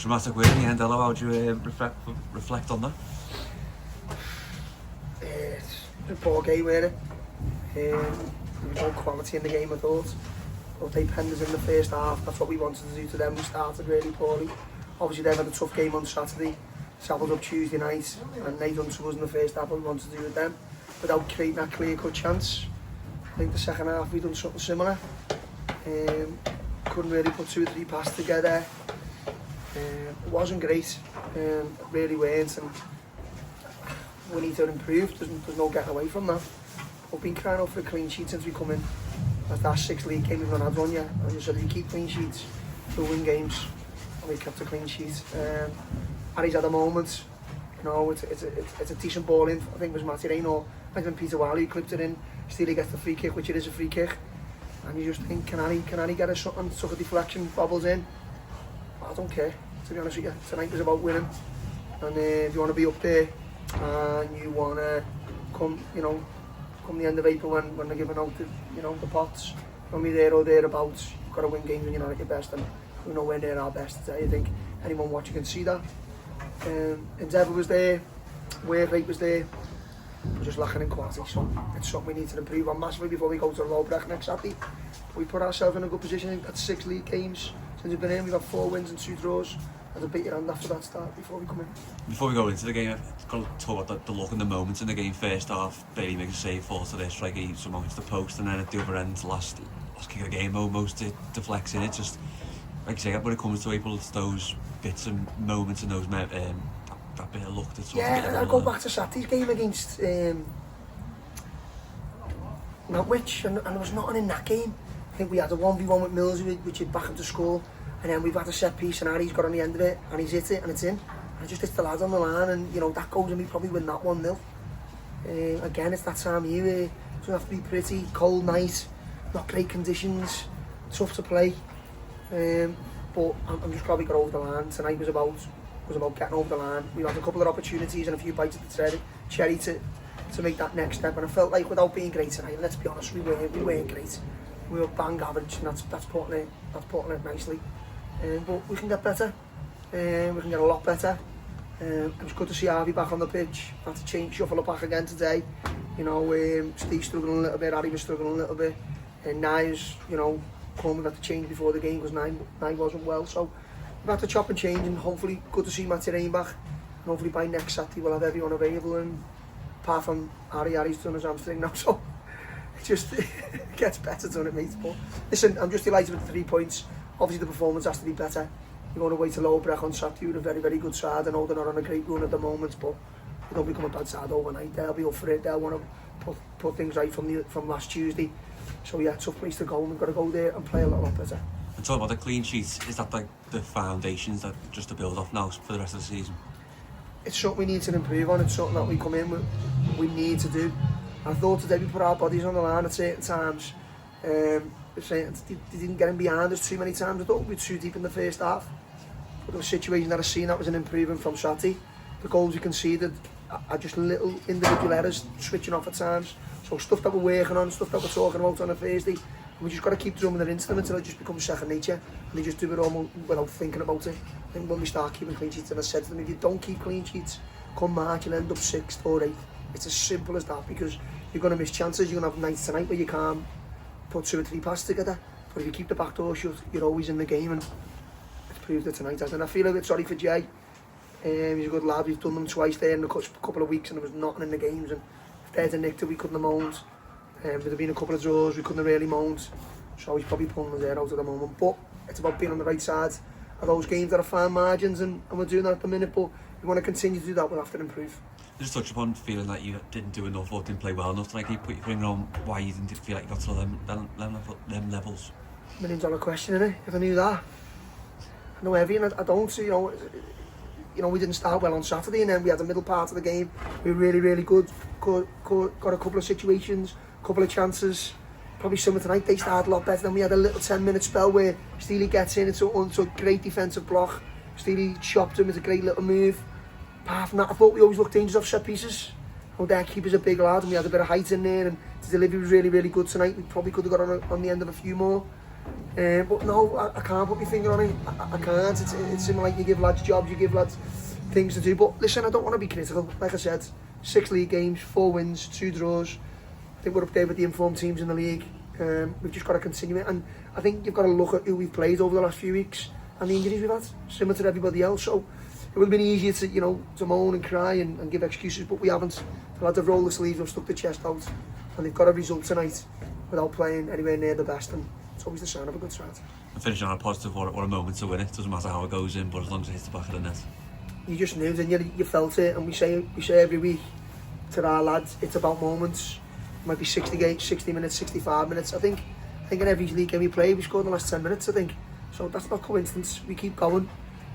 dramatic win in the end. Hello, how do you reflect on that? It's a poor game, really. There was no quality in the game, I thought. But they penned us in the first half. That's what we wanted to do to them. We started really poorly. Obviously, they've had a tough game on Saturday. Travelled up Tuesday night, and they done to us in the first half what we wanted to do with them, without creating that clear-cut chance. I think the second half we done something similar. Couldn't really put 2 or 3 passes together. It wasn't great. It really weren't, and we need to improve. There's no getting away from that. We've been crying out for a clean sheet since we come in. That's that 6th league game we've not had one yet. And you said if you keep clean sheets, you'll win games. And we kept a clean sheet. Harry's had a moment. You know, it's a decent ball in. I think it was Matty Rain or might have been Peter Wiley who clipped it in. Still he gets the free kick, which it is a free kick. And you just think, can Harry get us something? Took a deflection, bobbles in. I don't care, to be honest with you. Tonight was about winning. And if you want to be up there and you want to come the end of April when they're giving out the pots, when we're there or thereabouts, you've got to win games when you're not at your best, and we're nowhere near our best today. I think anyone watching can see that. Endeavour was there, work rate was there, we're just lacking in quality, so it's something we need to improve on massively before we go to Lowbrecht next Saturday. We put ourselves in a good position. I think that's 6 league games since we've been in. We've got 4 wins and 2 draws. There's a bit your hand after that start before we come in. Before we go into the game, I've got to talk about the look and the moments in the game. First half, Bailey makes a save, falls to their strike, he somehow hits the post, and then at the other end, last kick of the game, almost it deflects in. It just, like I say, when it comes to April, it's those bits and moments and those that bit of luck that's sort of I go back to Saturday's game against Norwich, and there was nothing in that game. I think we had a 1v1 with Mills, which he'd back him to score, and then we've had a set piece, and Harry's got on the end of it, and he's hit it, and it's in. And just hits the lads on the line, and that goes, and we probably win that 1-0. Again, it's that time of year where it doesn't have to be pretty, cold night, not great conditions, tough to play. But I'm just glad we got over the line. Tonight was about getting over the line. We had a couple of opportunities and a few bites at the cherry to make that next step, and I felt like without being great tonight, let's be honest, we weren't great. We were bang average, and that's putting it nicely. But we can get better. We can get a lot better. It was good to see Harvey back on the pitch. Had to shuffle it back again today. Steve struggling a little bit, Harry was struggling a little bit, and Nia's, Coleman had to change before the game because Nia wasn't well. So we've had to chop and change, and hopefully good to see Matty Rain back. And hopefully by next Saturday we'll have everyone available, and apart from Harry's done his hamstring now, so it just gets better, doesn't it, mate? But listen, I'm just delighted with the 3 points. Obviously the performance has to be better. You're going away to Lowbrecht on Saturday with a very, very good side. I know they're not on a great run at the moment, but they don't become a bad side overnight. They'll be up for it. They'll want to put things right from last Tuesday. So yeah, tough place to go, and we've got to go there and play a lot better. And talking about the clean sheets, is that like the foundations that just to build off now for the rest of the season? It's something we need to improve on. It's something that we come in with, we need to do. I thought today we put our bodies on the line at certain times. They didn't get in behind us too many times. I thought we were too deep in the first half. But there was a situation that I seen that was an improvement from Saturday. The goals we conceded are just little individual errors, switching off at times. So stuff that we're working on, stuff that we're talking about on a Thursday. And we just got to keep drumming it into them until it just becomes second nature. And they just do it all without thinking about it. I think when we start keeping clean sheets, and I said to them, if you don't keep clean sheets, come March, you'll end up 6th or 8th. It's as simple as that, because you're going to miss chances. You're going to have nights tonight where you can't put 2 or 3 passes together. But if you keep the back door shut, you're always in the game, and it's proved it tonight. And I feel a bit sorry for Jay. He's a good lad. We've done them twice there in a couple of weeks, and there was nothing in the games. And if there's a nick that we couldn't have moaned. There'd have been a couple of draws we couldn't have really moaned. So he's probably pulling us there out at the moment. But it's about being on the right side of those games that are fine margins, and we're doing that at the minute. But we want to continue to do that. We'll have to improve. Just touch upon feeling that you didn't do enough or didn't play well enough to put your finger on why you didn't feel like you got to them levels. $1 million question, innit? If I knew that. I know every, and I don't. We didn't start well on Saturday, and then we had the middle part of the game. We were really, really good. Got a couple of situations, a couple of chances. Probably some of tonight they started a lot better. Then we had a little 10-minute spell where Steely gets in. It's a great defensive block. Steely chopped him. It's a great little move. Apart from that, I thought we always looked dangerous off set pieces. Their keeper's a big lad, and we had a bit of height in there, and the delivery was really, really good tonight. We probably could have got on the end of a few more. But no, I can't put my finger on it. I can't. It's similar like you give lads jobs, you give lads things to do. But listen, I don't want to be critical. Like I said, 6 league games, 4 wins, 2 draws. I think we're up there with the informed teams in the league. We've just got to continue it. And I think you've got to look at who we've played over the last few weeks and the injuries we've had, similar to everybody else. So it would have been easier to, you know, to moan and cry and give excuses, but we haven't. The lads have rolled the sleeves, have stuck the chest out, and they've got a result tonight without playing anywhere near the best, and it's always the sign of a good side. And finishing on a positive, what a moment to win it. Doesn't matter how it goes in, but as long as it hits the back of the net. You just knew, didn't you? You felt it, and we say every week to our lads, it's about moments. It might be 60 minutes, 65 minutes. I think in every league game we play, we scored in the last 10 minutes, I think. So that's not coincidence. We keep going.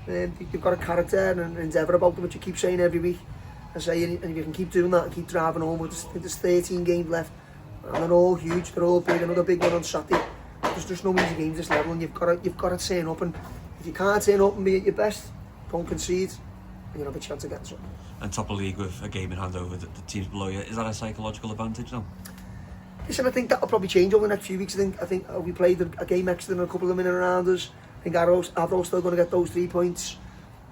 You've got a character and an endeavour about them, which you keep saying every week. And if you can keep doing that and keep driving home, there's 13 games left, and they're all huge, they're all big. Another big one on Saturday. There's just no easy games this level, and you've got to turn up. And if you can't turn up and be at your best, don't concede, and you'll have a chance of getting something. And top of the league with a game in hand over the teams below you, is that a psychological advantage now? Listen, I think that'll probably change over the next few weeks. I think we played a game extra and a couple of them in and around us. I think Arrow's still going to get those 3 points.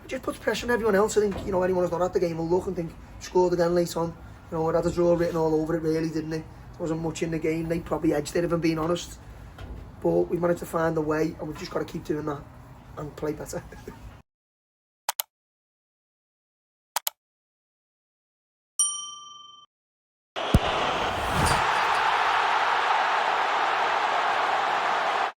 It just puts pressure on everyone else. I think, you know, anyone who's not at the game will look and think, scored again late on. You know, it had a draw written all over it, really, didn't it? There wasn't much in the game. They probably edged it, if I'm being honest. But we managed to find a way, and we've just got to keep doing that and play better.